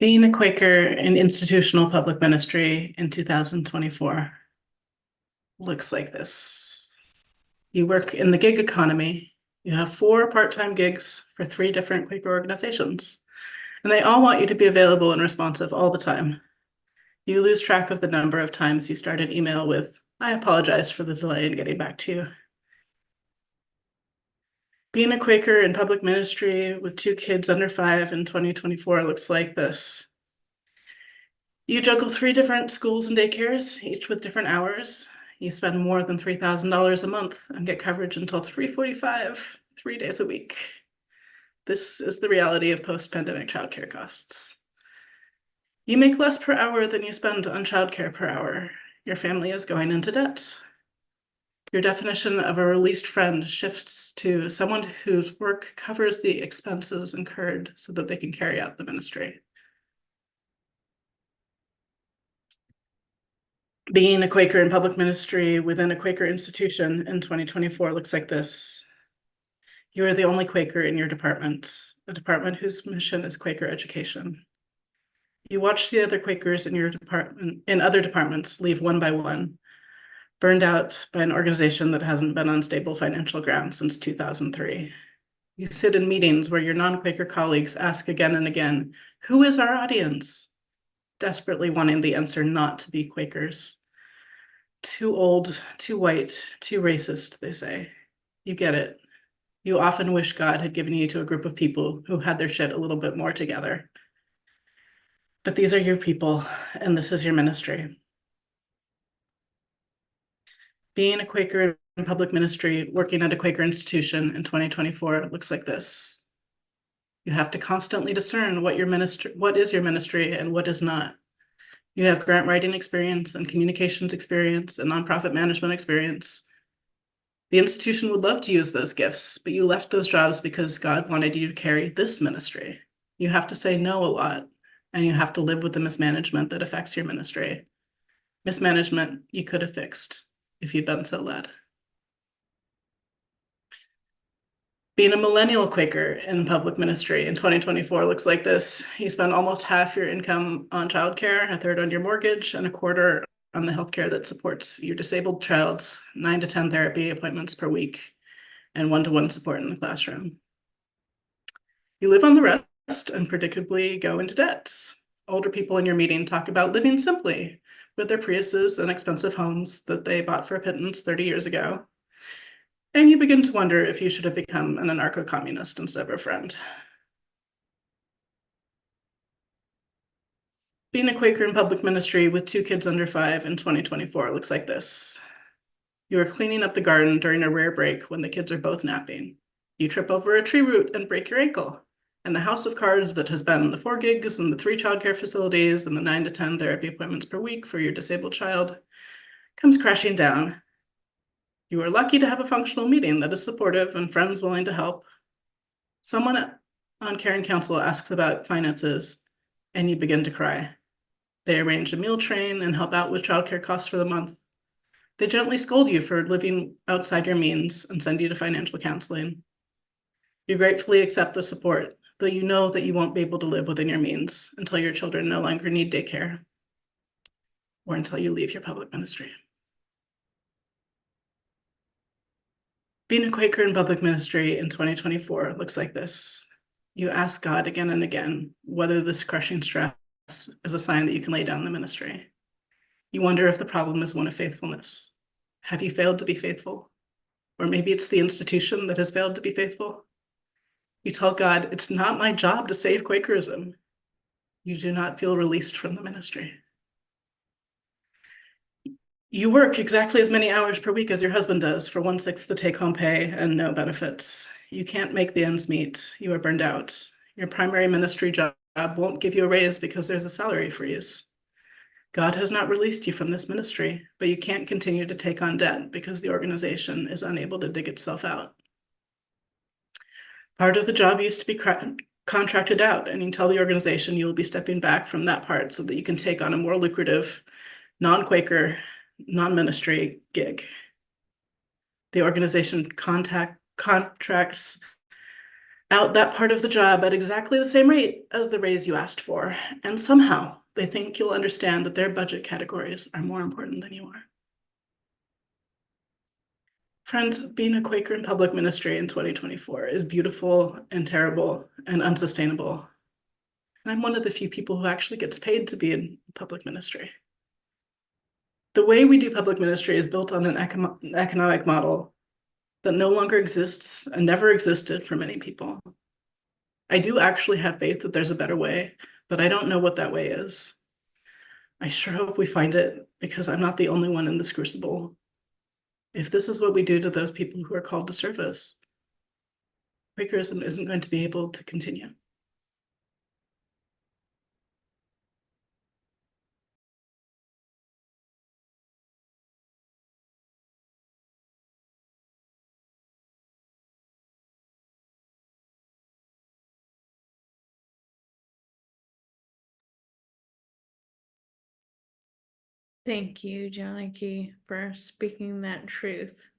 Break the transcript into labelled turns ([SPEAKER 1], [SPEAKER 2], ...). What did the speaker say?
[SPEAKER 1] Being a Quaker in institutional public ministry in 2024 looks like this. You work in the gig economy. You have 4 part-time gigs for 3 different Quaker organizations, and they all want you to be available and responsive all the time. You lose track of the number of times you start an email with, "I apologize for the delay in getting back to you." Being a Quaker in public ministry with 2 kids under 5 in 2024 looks like this. You juggle 3 different schools and daycares, each with different hours. You spend more than $3,000 a month and get coverage until 3:45, 3 days a week. This is the reality of post-pandemic childcare costs. You make less per hour than you spend on childcare per hour. Your family is going into debt. Your definition of a released friend shifts to someone whose work covers the expenses incurred so that they can carry out the ministry. Being a Quaker in public ministry within a Quaker institution in 2024 looks like this. You are the only Quaker in your department, a department whose mission is Quaker education. You watch the other Quakers in your department, in other departments, leave one by one, burned out by an organization that hasn't been on stable financial ground since 2003. You sit in meetings where your non-Quaker colleagues ask again and again, "Who is our audience?" Desperately wanting the answer not to be Quakers. Too old, too white, too racist, they say. You get it. You often wish God had given you to a group of people who had their shit a little bit more together. But these are your people, and this is your ministry. Being a Quaker in public ministry, working at a Quaker institution in 2024 looks like this. You have to constantly discern what is your ministry and what is not. You have grant writing experience and communications experience and nonprofit management experience. The institution would love to use those gifts, but you left those jobs because God wanted you to carry this ministry. You have to say no a lot, and you have to live with the mismanagement that affects your ministry. Mismanagement you could have fixed if you'd been so led. Being a millennial Quaker in public ministry in 2024 looks like this. You spend almost half your income on childcare, a third on your mortgage, and a quarter on the healthcare that supports your disabled child's 9 to 10 therapy appointments per week and one-to-one support in the classroom. You live on the rest and predictably go into debt. Older people in your meeting talk about living simply with their Priuses and expensive homes that they bought for a pittance 30 years ago. And you begin to wonder if you should have become an anarcho-communist instead of a friend. Being a Quaker in public ministry with 2 kids under 5 in 2024 looks like this. You are cleaning up the garden during a rare break when the kids are both napping. You trip over a tree root and break your ankle. And the house of cards that has been the 4 gigs and the 3 childcare facilities and the 9 to 10 therapy appointments per week for your disabled child comes crashing down. You are lucky to have a functional meeting that is supportive and friends willing to help. Someone on Care and Counsel asks about finances, and you begin to cry. They arrange a meal train and help out with childcare costs for the month. They gently scold you for living outside your means and send you to financial counseling. You gratefully accept the support, though you know that you won't be able to live within your means until your children no longer need daycare or until you leave your public ministry. Being a Quaker in public ministry in 2024 looks like this. You ask God again and again whether this crushing stress is a sign that you can lay down the ministry. You wonder if the problem is one of faithfulness. Have you failed to be faithful? Or maybe it's the institution that has failed to be faithful. You tell God, "It's not my job to save Quakerism." You do not feel released from the ministry. You work exactly as many hours per week as your husband does for 1/6 the take-home pay and no benefits. You can't make the ends meet. You are burned out. Your primary ministry job won't give you a raise because there's a salary freeze. God has not released you from this ministry, but you can't continue to take on debt because the organization is unable to dig itself out. Part of the job used to be contracted out, and you tell the organization you will be stepping back from that part so that you can take on a more lucrative, non-Quaker, non-ministry gig. The organization contracts out that part of the job at exactly the same rate as the raise you asked for, and somehow they think you'll understand that their budget categories are more important than you are. Friends, being a Quaker in public ministry in 2024 is beautiful and terrible and unsustainable. And I'm one of the few people who actually gets paid to be in public ministry. The way we do public ministry is built on an economic model that no longer exists and never existed for many people. I do actually have faith that there's a better way, but I don't know what that way is. I sure hope we find it because I'm not the only one in this crucible. If this is what we do to those people who are called to service, Quakerism isn't going to be able to continue.
[SPEAKER 2] Thank you, Janaki, for speaking that truth.